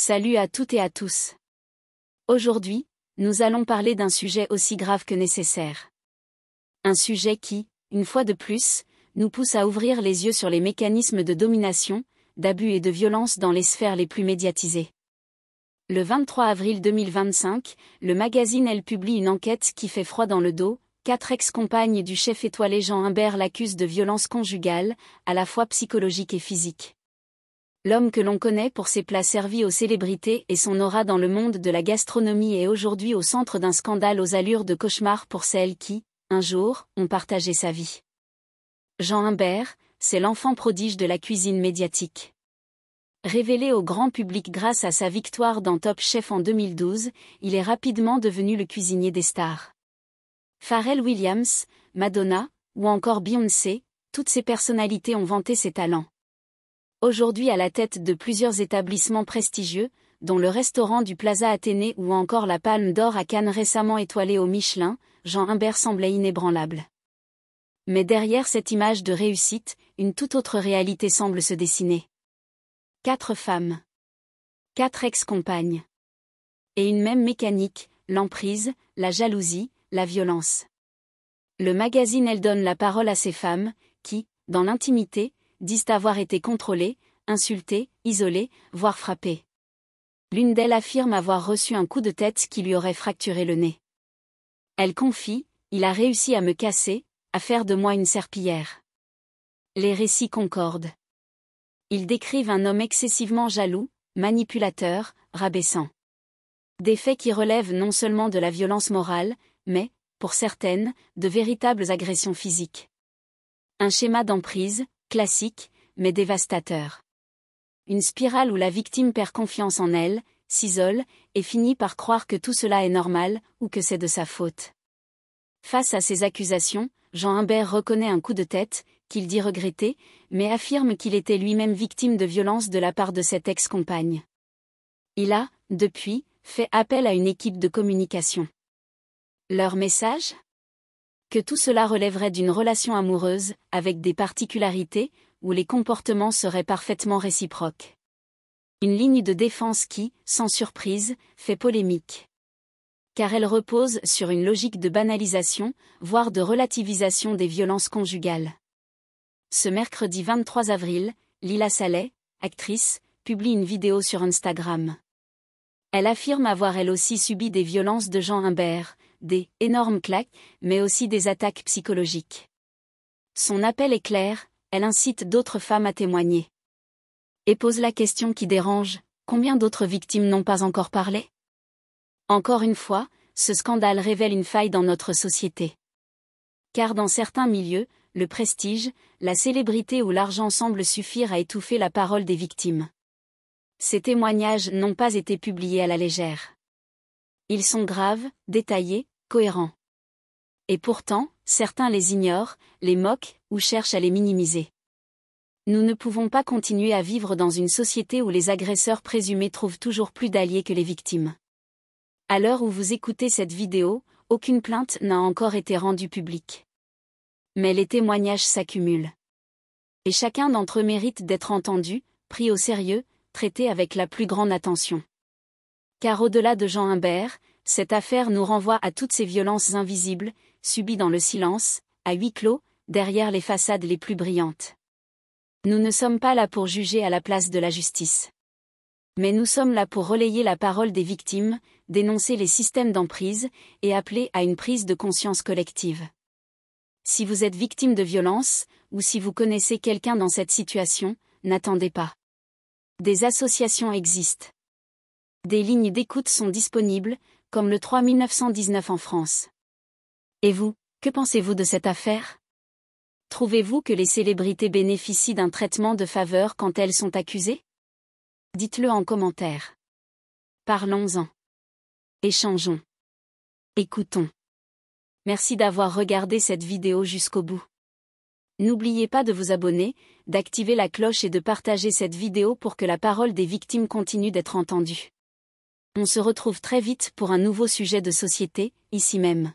Salut à toutes et à tous. Aujourd'hui, nous allons parler d'un sujet aussi grave que nécessaire. Un sujet qui, une fois de plus, nous pousse à ouvrir les yeux sur les mécanismes de domination, d'abus et de violence dans les sphères les plus médiatisées. Le 23 avril 2025, le magazine Elle publie une enquête qui fait froid dans le dos. 4 ex-compagnes du chef étoilé Jean Humbert l'accusent de violence conjugale, à la fois psychologique et physique. L'homme que l'on connaît pour ses plats servis aux célébrités et son aura dans le monde de la gastronomie est aujourd'hui au centre d'un scandale aux allures de cauchemar pour celles qui, un jour, ont partagé sa vie. Jean Humbert, c'est l'enfant prodige de la cuisine médiatique. Révélé au grand public grâce à sa victoire dans Top Chef en 2012, il est rapidement devenu le cuisinier des stars. Pharrell Williams, Madonna, ou encore Beyoncé, toutes ces personnalités ont vanté ses talents. Aujourd'hui à la tête de plusieurs établissements prestigieux, dont le restaurant du Plaza Athénée ou encore la Palme d'Or à Cannes récemment étoilée au Michelin, Jean Humbert semblait inébranlable. Mais derrière cette image de réussite, une toute autre réalité semble se dessiner. 4 femmes. 4 ex-compagnes. Et une même mécanique, l'emprise, la jalousie, la violence. Le magazine Elle donne la parole à ces femmes, qui, dans l'intimité, disent avoir été contrôlées, insultées, isolées, voire frappées. L'une d'elles affirme avoir reçu un coup de tête qui lui aurait fracturé le nez. Elle confie, « Il a réussi à me casser, à faire de moi une serpillière. » Les récits concordent. Ils décrivent un homme excessivement jaloux, manipulateur, rabaissant. Des faits qui relèvent non seulement de la violence morale, mais, pour certaines, de véritables agressions physiques. Un schéma d'emprise, classique, mais dévastateur. Une spirale où la victime perd confiance en elle, s'isole, et finit par croire que tout cela est normal, ou que c'est de sa faute. Face à ces accusations, Jean Humbert reconnaît un coup de tête, qu'il dit regretter, mais affirme qu'il était lui-même victime de violences de la part de cette ex-compagne. Il a, depuis, fait appel à une équipe de communication. Leur message ? Que tout cela relèverait d'une relation amoureuse, avec des particularités, où les comportements seraient parfaitement réciproques. Une ligne de défense qui, sans surprise, fait polémique. Car elle repose sur une logique de banalisation, voire de relativisation des violences conjugales. Ce mercredi 23 avril, Lila Saleh, actrice, publie une vidéo sur Instagram. Elle affirme avoir elle aussi subi des violences de Jean Humbert, des « énormes claques », mais aussi des attaques psychologiques. Son appel est clair, elle incite d'autres femmes à témoigner. Et pose la question qui dérange, combien d'autres victimes n'ont pas encore parlé ? Encore une fois, ce scandale révèle une faille dans notre société. Car dans certains milieux, le prestige, la célébrité ou l'argent semblent suffire à étouffer la parole des victimes. Ces témoignages n'ont pas été publiés à la légère. Ils sont graves, détaillés, cohérents. Et pourtant, certains les ignorent, les moquent, ou cherchent à les minimiser. Nous ne pouvons pas continuer à vivre dans une société où les agresseurs présumés trouvent toujours plus d'alliés que les victimes. À l'heure où vous écoutez cette vidéo, aucune plainte n'a encore été rendue publique. Mais les témoignages s'accumulent. Et chacun d'entre eux mérite d'être entendu, pris au sérieux, traité avec la plus grande attention. Car au-delà de Jean Humbert, cette affaire nous renvoie à toutes ces violences invisibles, subies dans le silence, à huis clos, derrière les façades les plus brillantes. Nous ne sommes pas là pour juger à la place de la justice. Mais nous sommes là pour relayer la parole des victimes, dénoncer les systèmes d'emprise, et appeler à une prise de conscience collective. Si vous êtes victime de violence, ou si vous connaissez quelqu'un dans cette situation, n'attendez pas. Des associations existent. Des lignes d'écoute sont disponibles, comme le 3919 en France. Et vous, que pensez-vous de cette affaire ? Trouvez-vous que les célébrités bénéficient d'un traitement de faveur quand elles sont accusées ? Dites-le en commentaire. Parlons-en. Échangeons. Écoutons. Merci d'avoir regardé cette vidéo jusqu'au bout. N'oubliez pas de vous abonner, d'activer la cloche et de partager cette vidéo pour que la parole des victimes continue d'être entendue. On se retrouve très vite pour un nouveau sujet de société, ici même.